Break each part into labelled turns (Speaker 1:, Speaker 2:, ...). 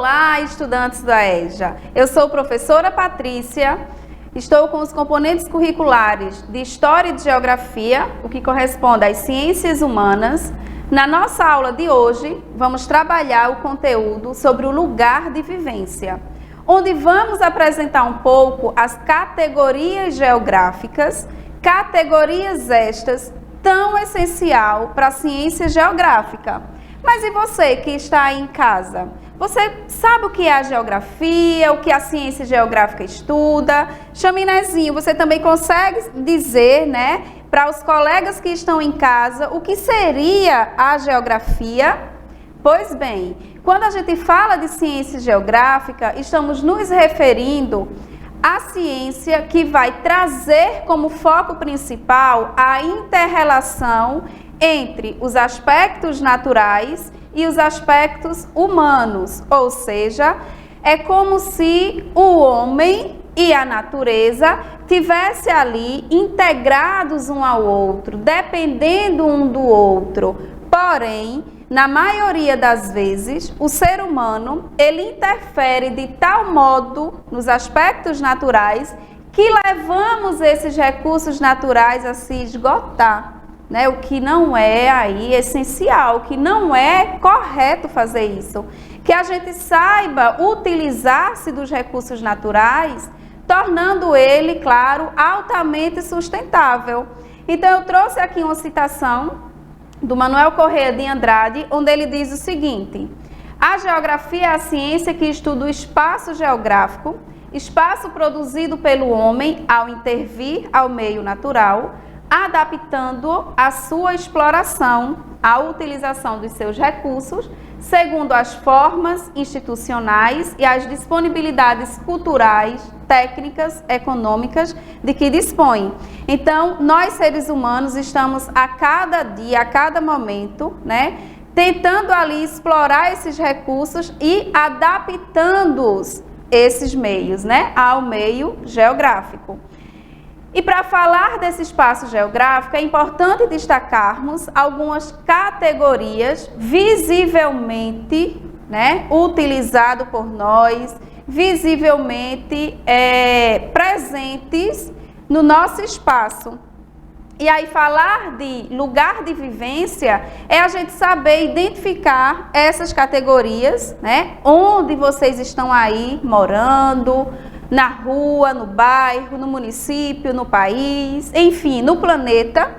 Speaker 1: Olá, estudantes da EJA. Eu sou a professora Patrícia, estou com os componentes curriculares de História e de Geografia, o que corresponde às Ciências Humanas. Na nossa aula de hoje, vamos trabalhar o conteúdo sobre o lugar de vivência, onde vamos apresentar um pouco as categorias geográficas, categorias estas tão essencial para a ciência geográfica. Mas e você que está aí em casa? Você sabe o que é a geografia, o que a ciência geográfica estuda? Chaminézinho, você também consegue dizer, né, para os colegas que estão em casa o que seria a geografia? Pois bem, quando a gente fala de ciência geográfica, estamos nos referindo à ciência que vai trazer como foco principal a inter-relação entre os aspectos naturais e os aspectos humanos, ou seja, é como se o homem e a natureza tivessem ali integrados um ao outro, dependendo um do outro. Porém, na maioria das vezes, o ser humano, ele interfere de tal modo nos aspectos naturais que levamos esses recursos naturais a se esgotar. Né, o que não é aí essencial, que não é correto fazer isso. Que a gente saiba utilizar-se dos recursos naturais, tornando ele, claro, altamente sustentável. Então eu trouxe aqui uma citação do Manuel Corrêa de Andrade, onde ele diz o seguinte: a geografia é a ciência que estuda o espaço geográfico, espaço produzido pelo homem ao intervir ao meio natural, adaptando a sua exploração à utilização dos seus recursos, segundo as formas institucionais e as disponibilidades culturais, técnicas, econômicas de que dispõe. Então, nós seres humanos estamos a cada dia, a cada momento, né, tentando ali explorar esses recursos e adaptando-os, esses meios, né, ao meio geográfico. E para falar desse espaço geográfico, é importante destacarmos algumas categorias visivelmente, né, utilizado por nós, visivelmente presentes no nosso espaço. E aí falar de lugar de vivência é a gente saber identificar essas categorias, né, onde vocês estão aí morando, na rua, no bairro, no município, no país, enfim, no planeta.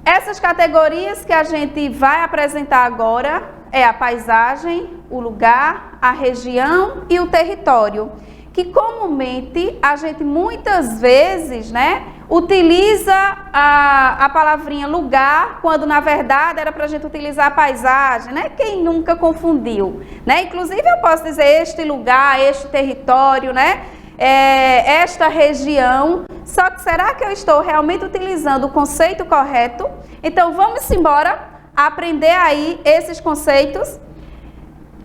Speaker 1: Essas categorias que a gente vai apresentar agora é a paisagem, o lugar, a região e o território, que comumente a gente muitas vezes, né, utiliza a palavrinha lugar, quando na verdade era para a gente utilizar a paisagem, né? Quem nunca confundiu, né? Inclusive eu posso dizer este lugar, este território, né? Esta região, só que será que eu estou realmente utilizando o conceito correto? Então vamos embora aprender aí esses conceitos.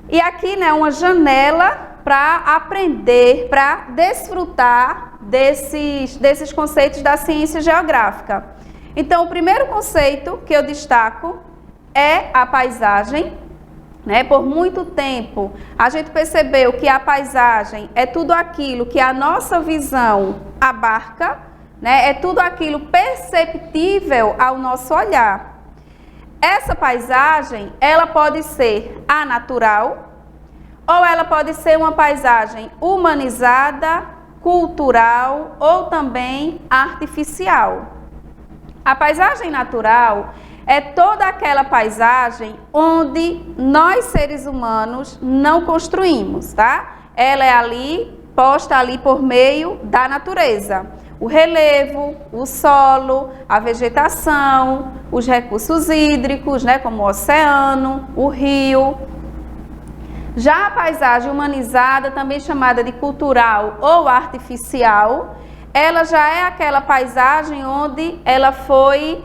Speaker 1: E aqui, né, uma janela para aprender, para desfrutar desses conceitos da ciência geográfica. Então, o primeiro conceito que eu destaco é a paisagem. Né? Por muito tempo, a gente percebeu que a paisagem é tudo aquilo que a nossa visão abarca, né? É tudo aquilo perceptível ao nosso olhar. Essa paisagem, ela pode ser anatural, ou ela pode ser uma paisagem humanizada, cultural ou também artificial. A paisagem natural é toda aquela paisagem onde nós seres humanos não construímos, tá? Ela é ali, posta ali por meio da natureza. O relevo, o solo, a vegetação, os recursos hídricos, né, como o oceano, o rio. Já a paisagem humanizada, também chamada de cultural ou artificial, ela já é aquela paisagem onde ela foi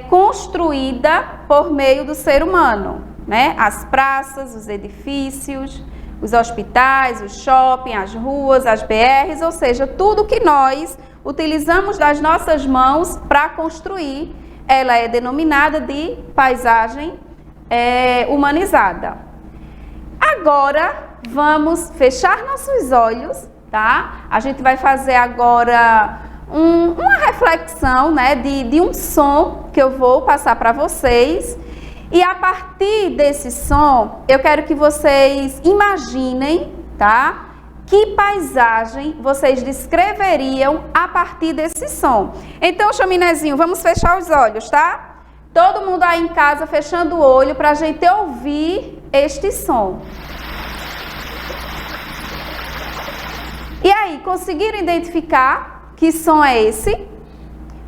Speaker 1: construída por meio do ser humano, né? As praças, os edifícios, os hospitais, os shopping, as ruas, as BRs, ou seja, tudo que nós utilizamos das nossas mãos para construir, ela é denominada de paisagem humanizada. agora vamos fechar nossos olhos, tá? A gente vai fazer agora uma reflexão, né, de um som que eu vou passar para vocês. E a partir desse som, eu quero que vocês imaginem, tá? Que paisagem vocês descreveriam a partir desse som. Então, Chaminézinho, vamos fechar os olhos, tá? Todo mundo aí em casa fechando o olho para a gente ouvir este som. E aí, conseguiram identificar que som é esse?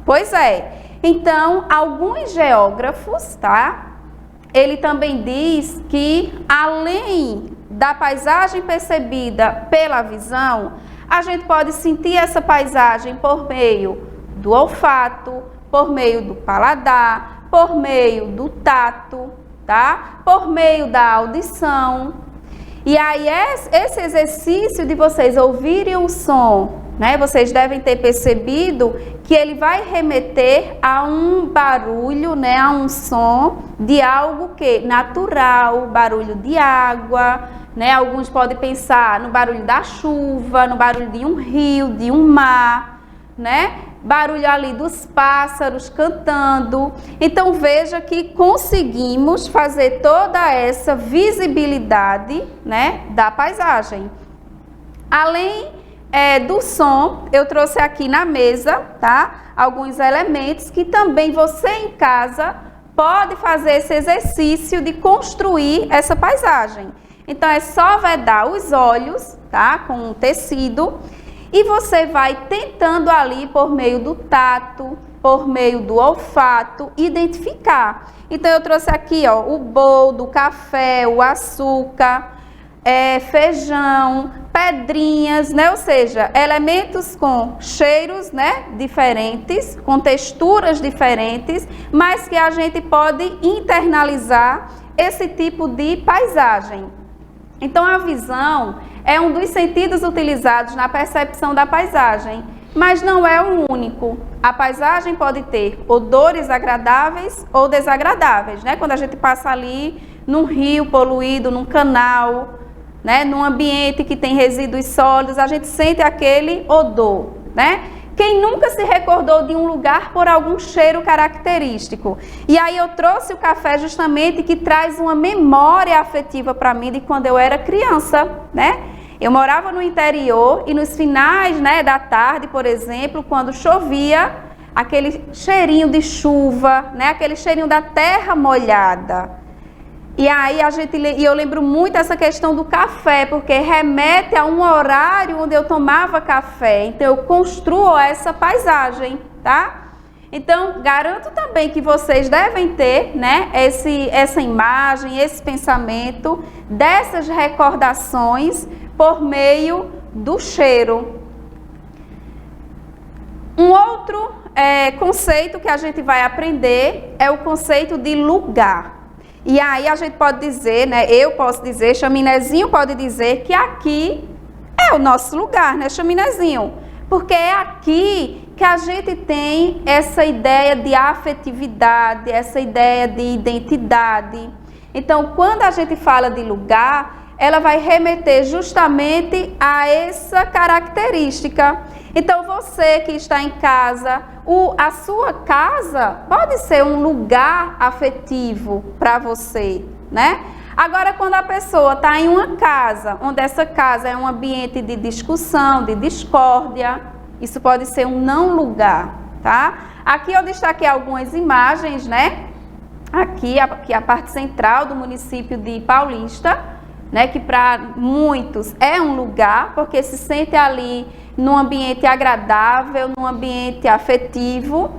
Speaker 1: Pois é. Então, alguns geógrafos, tá? Ele também diz que, além da paisagem percebida pela visão, a gente pode sentir essa paisagem por meio do olfato, por meio do paladar, por meio do tato, tá? Por meio da audição. E aí, esse exercício de vocês ouvirem o som, né? Vocês devem ter percebido que ele vai remeter a um barulho, né? A um som de algo que natural, barulho de água, né? Alguns podem pensar no barulho da chuva, no barulho de um rio, de um mar, né? Barulho ali dos pássaros cantando. Então veja que conseguimos fazer toda essa visibilidade, né, da paisagem. Além do som, eu trouxe aqui na mesa, tá, alguns elementos que também você em casa pode fazer esse exercício de construir essa paisagem. Então é só vedar os olhos, tá, com um tecido. E você vai tentando ali, por meio do tato, por meio do olfato, identificar. Então, eu trouxe aqui, ó, o boldo, o café, o açúcar, feijão, pedrinhas, né? Ou seja, elementos com cheiros, né, diferentes, com texturas diferentes, mas que a gente pode internalizar esse tipo de paisagem. Então, a visão é um dos sentidos utilizados na percepção da paisagem, mas não é o único. A paisagem pode ter odores agradáveis ou desagradáveis, né? Quando a gente passa ali num rio poluído, num canal, né? Num ambiente que tem resíduos sólidos, a gente sente aquele odor, né? Quem nunca se recordou de um lugar por algum cheiro característico? E aí eu trouxe o café justamente que traz uma memória afetiva para mim de quando eu era criança, né? Eu morava no interior e nos finais, né, da tarde, por exemplo, quando chovia, aquele cheirinho de chuva, né, aquele cheirinho da terra molhada. E aí eu lembro muito essa questão do café, porque remete a um horário onde eu tomava café. Então eu construo essa paisagem, tá? Então garanto também que vocês devem ter, né, essa imagem, esse pensamento dessas recordações por meio do cheiro. Um outro conceito que a gente vai aprender é o conceito de lugar. E aí a gente pode dizer, né, eu posso dizer, Chaminézinho pode dizer que aqui é o nosso lugar, né, Chaminézinho? Porque é aqui que a gente tem essa ideia de afetividade, essa ideia de identidade. Então, quando a gente fala de lugar, ela vai remeter justamente a essa característica. Então, você que está em casa, a sua casa pode ser um lugar afetivo para você, né? Agora, quando a pessoa está em uma casa, onde essa casa é um ambiente de discussão, de discórdia, isso pode ser um não lugar, tá? Aqui eu destaquei algumas imagens, né? Aqui a parte central do município de Paulista, né? Que para muitos é um lugar, porque se sente ali num ambiente agradável, num ambiente afetivo.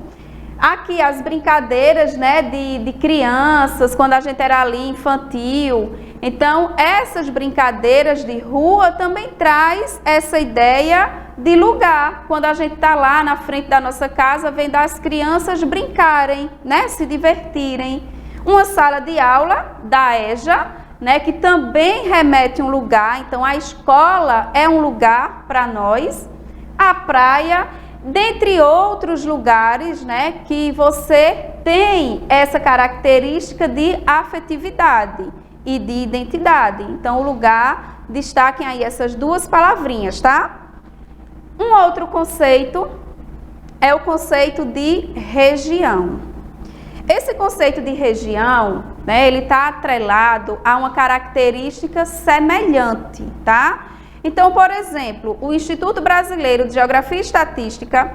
Speaker 1: Aqui as brincadeiras, né, de crianças, quando a gente era ali infantil. Então, essas brincadeiras de rua também traz essa ideia de lugar. Quando a gente está lá na frente da nossa casa, vendo as crianças brincarem, né, se divertirem. Uma sala de aula da EJA, né, que também remete a um lugar. Então, a escola é um lugar para nós, a praia, dentre outros lugares, né, que você tem essa característica de afetividade. e de identidade. Então, o lugar, destaquem aí essas duas palavrinhas, tá? Um outro conceito é o conceito de região. Esse conceito de região, né, ele está atrelado a uma característica semelhante, tá? Então, por exemplo, o Instituto Brasileiro de Geografia e Estatística,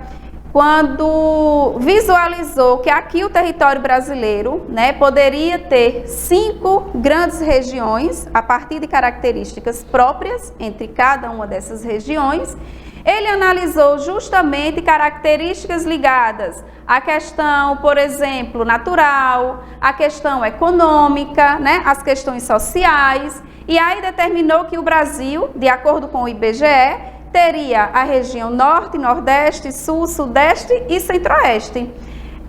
Speaker 1: quando visualizou que aqui o território brasileiro, né, poderia ter 5 grandes regiões, a partir de características próprias entre cada uma dessas regiões, ele analisou justamente características ligadas à questão, por exemplo, natural, à questão econômica, né, às questões sociais, e aí determinou que o Brasil, de acordo com o IBGE, teria a região Norte, Nordeste, Sul, Sudeste e Centro-Oeste.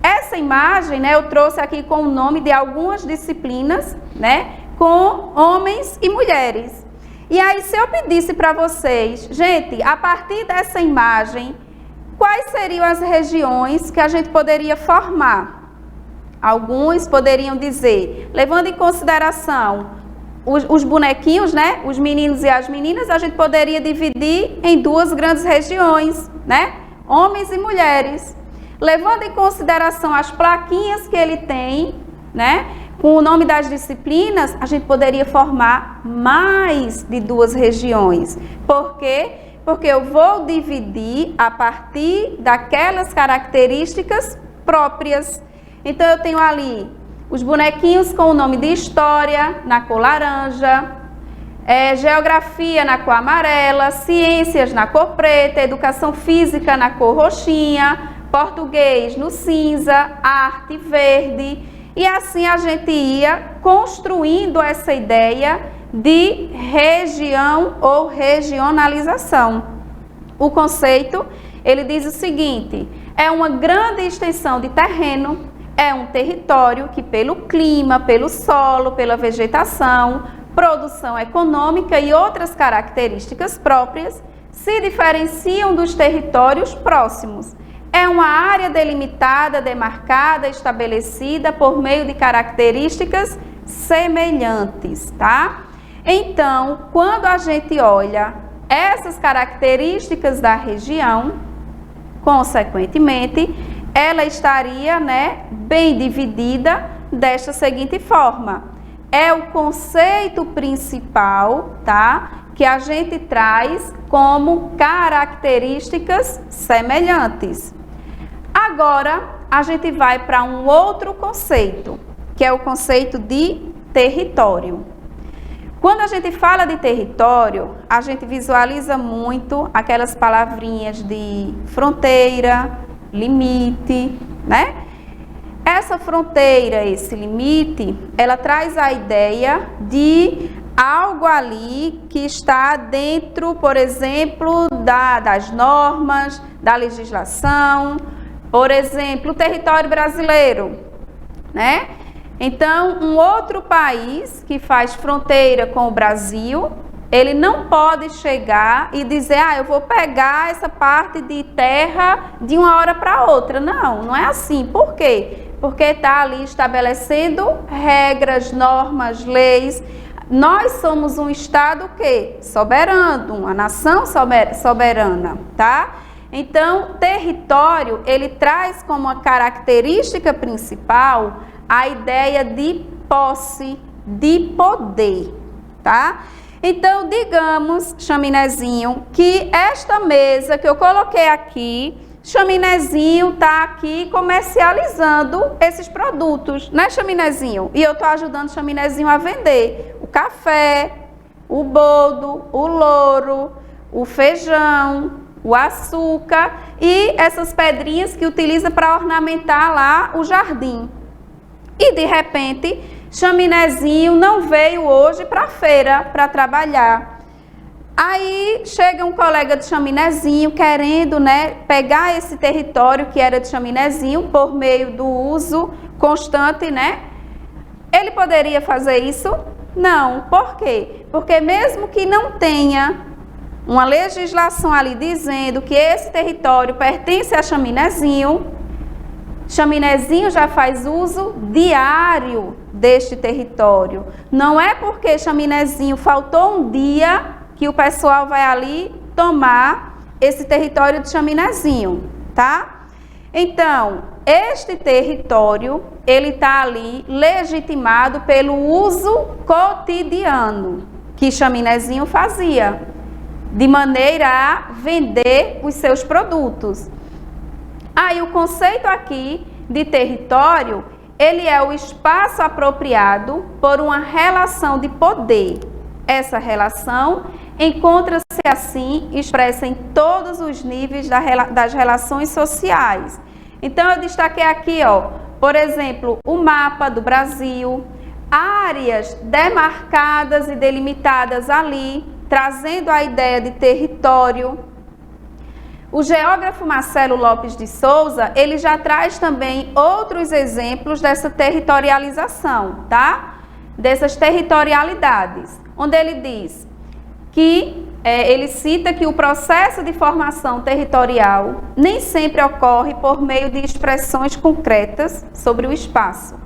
Speaker 1: Essa imagem, né, eu trouxe aqui com o nome de algumas disciplinas, né, com homens e mulheres. E aí, se eu pedisse para vocês, gente, a partir dessa imagem, quais seriam as regiões que a gente poderia formar? Alguns poderiam dizer, levando em consideração os bonequinhos, né? Os meninos e as meninas, a gente poderia dividir em 2 grandes regiões, né? Homens e mulheres. Levando em consideração as plaquinhas que ele tem, né? Com o nome das disciplinas, a gente poderia formar mais de 2 regiões. Por quê? Porque eu vou dividir a partir daquelas características próprias. Então, eu tenho ali os bonequinhos com o nome de História, na cor laranja, Geografia na cor amarela, Ciências na cor preta, Educação Física na cor roxinha, Português no cinza, Arte verde, e assim a gente ia construindo essa ideia de região ou regionalização. O conceito, ele diz o seguinte, é uma grande extensão de terreno, é um território que pelo clima, pelo solo, pela vegetação, produção econômica e outras características próprias se diferenciam dos territórios próximos. É uma área delimitada, demarcada, estabelecida por meio de características semelhantes, tá? Então, quando a gente olha essas características da região, consequentemente, ela estaria, né, bem dividida desta seguinte forma. É o conceito principal, tá, que a gente traz como características semelhantes. Agora, a gente vai para um outro conceito, que é o conceito de território. Quando a gente fala de território, a gente visualiza muito aquelas palavrinhas de fronteira, limite, né? Essa fronteira, esse limite, ela traz a ideia de algo ali que está dentro, por exemplo, das normas, da legislação. Por exemplo, o território brasileiro, né? Então, um outro país que faz fronteira com o Brasil, ele não pode chegar e dizer, eu vou pegar essa parte de terra de uma hora para outra. Não, não é assim. Por quê? Porque está ali estabelecendo regras, normas, leis. Nós somos um Estado o quê? Soberano, uma nação soberana, tá? Então, território, ele traz como uma característica principal a ideia de posse, de poder, tá? Então, digamos, Chaminézinho, que esta mesa que eu coloquei aqui, Chaminézinho está aqui comercializando esses produtos, né, Chaminézinho? E eu estou ajudando Chaminézinho a vender o café, o boldo, o louro, o feijão, o açúcar e essas pedrinhas que utiliza para ornamentar lá o jardim. E, de repente, Chaminézinho não veio hoje para a feira para trabalhar. Aí chega um colega de Chaminézinho querendo, né, pegar esse território que era de Chaminézinho por meio do uso constante, né? Ele poderia fazer isso? Não. Por quê? Porque mesmo que não tenha uma legislação ali dizendo que esse território pertence a Chaminézinho, Chaminézinho já faz uso diário deste território. Não é porque Chaminézinho faltou um dia que o pessoal vai ali tomar esse território de Chaminézinho, tá? Então, este território, ele está ali legitimado pelo uso cotidiano que Chaminézinho fazia, de maneira a vender os seus produtos. Aí o conceito aqui de território, ele é o espaço apropriado por uma relação de poder. Essa relação encontra-se assim expressa em todos os níveis das relações sociais. Então eu destaquei aqui, ó, por exemplo, o mapa do Brasil, áreas demarcadas e delimitadas ali, trazendo a ideia de território. O geógrafo Marcelo Lopes de Souza, ele já traz também outros exemplos dessa territorialização, tá? Dessas territorialidades, onde ele diz que, ele cita que o processo de formação territorial nem sempre ocorre por meio de expressões concretas sobre o espaço.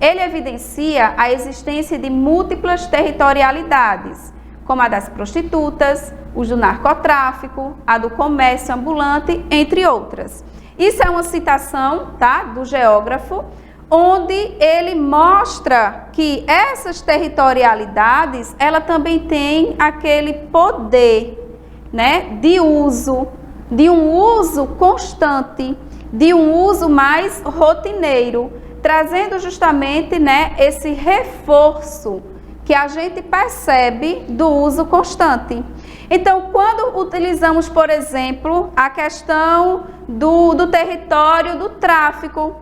Speaker 1: Ele evidencia a existência de múltiplas territorialidades, como a das prostitutas, os do narcotráfico, a do comércio ambulante, entre outras. Isso é uma citação, tá, do geógrafo, onde ele mostra que essas territorialidades, ela também tem aquele poder, né, de uso, de um uso constante, de um uso mais rotineiro, trazendo justamente, né, esse reforço que a gente percebe do uso constante. Então, quando utilizamos, por exemplo, a questão do território do tráfico,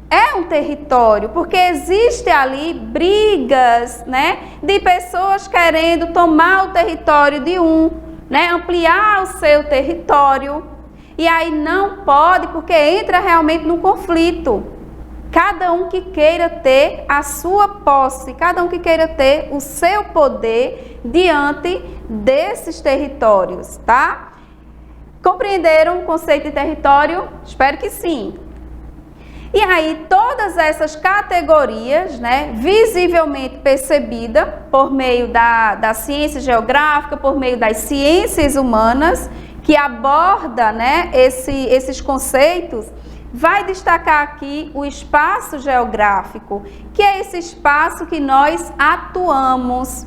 Speaker 1: é um território, porque existe ali brigas, né, de pessoas querendo tomar o território de um, né, ampliar o seu território, e aí não pode, porque entra realmente no conflito. Cada um que queira ter a sua posse, cada um que queira ter o seu poder diante desses territórios, tá? Compreenderam o conceito de território? Espero que sim. E aí, todas essas categorias, né, visivelmente percebidas por meio da ciência geográfica, por meio das ciências humanas, que aborda, né, esses conceitos, vai destacar aqui o espaço geográfico, que é esse espaço que nós atuamos.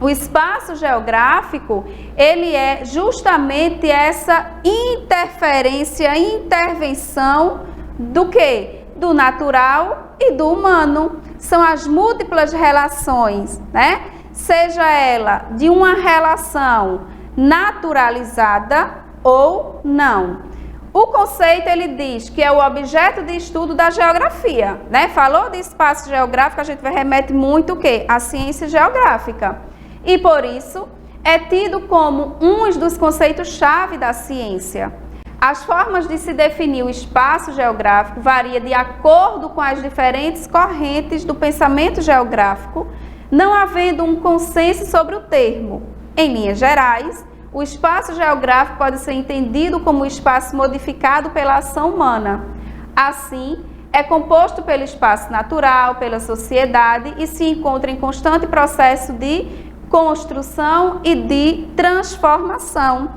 Speaker 1: O espaço geográfico, ele é justamente essa interferência, intervenção do quê? Do natural e do humano. São as múltiplas relações, né? Seja ela de uma relação naturalizada ou não. O conceito, ele diz que é o objeto de estudo da geografia, né? Falou de espaço geográfico, a gente remete muito o quê? A ciência geográfica. E por isso, é tido como um dos conceitos-chave da ciência. As formas de se definir o espaço geográfico variam de acordo com as diferentes correntes do pensamento geográfico, não havendo um consenso sobre o termo. Em linhas gerais, o espaço geográfico pode ser entendido como um espaço modificado pela ação humana. Assim, é composto pelo espaço natural, pela sociedade e se encontra em constante processo de construção e de transformação,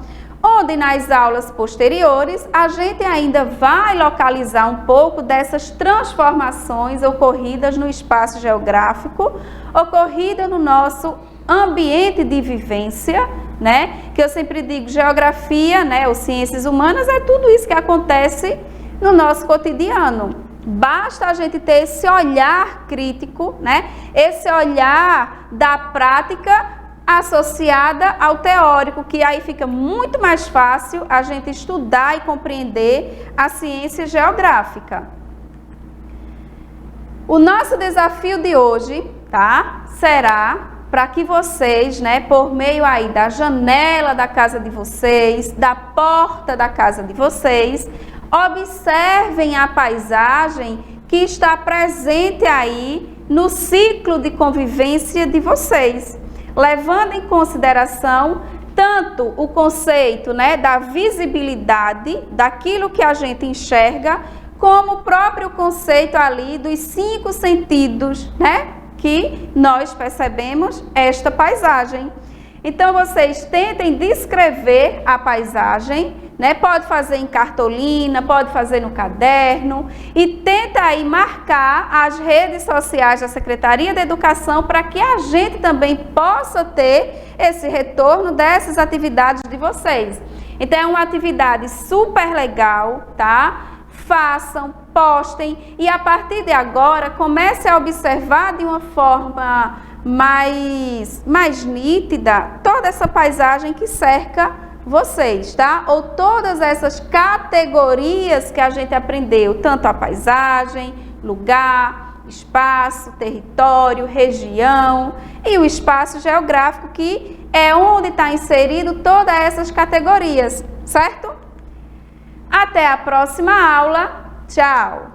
Speaker 1: onde nas aulas posteriores a gente ainda vai localizar um pouco dessas transformações ocorridas no espaço geográfico, ocorrida no nosso ambiente de vivência, né? Que eu sempre digo, geografia, né, ou ciências humanas, é tudo isso que acontece no nosso cotidiano. Basta a gente ter esse olhar crítico, né? Esse olhar da prática associada ao teórico, que aí fica muito mais fácil a gente estudar e compreender a ciência geográfica. O nosso desafio de hoje, tá? Será para que vocês, né, por meio aí da janela da casa de vocês, da porta da casa de vocês, observem a paisagem que está presente aí no ciclo de convivência de vocês, levando em consideração tanto o conceito, né, da visibilidade, daquilo que a gente enxerga, como o próprio conceito ali dos 5 sentidos, né? Que nós percebemos esta paisagem. Então, vocês tentem descrever a paisagem, né? Pode fazer em cartolina, pode fazer no caderno e tenta aí marcar as redes sociais da Secretaria de Educação para que a gente também possa ter esse retorno dessas atividades de vocês. Então, é uma atividade super legal, tá? Façam, postem e a partir de agora comece a observar de uma forma mais nítida toda essa paisagem que cerca vocês, tá? Ou todas essas categorias que a gente aprendeu, tanto a paisagem, lugar, espaço, território, região e o espaço geográfico, que é onde está inserido todas essas categorias, certo? Até a próxima aula. Tchau!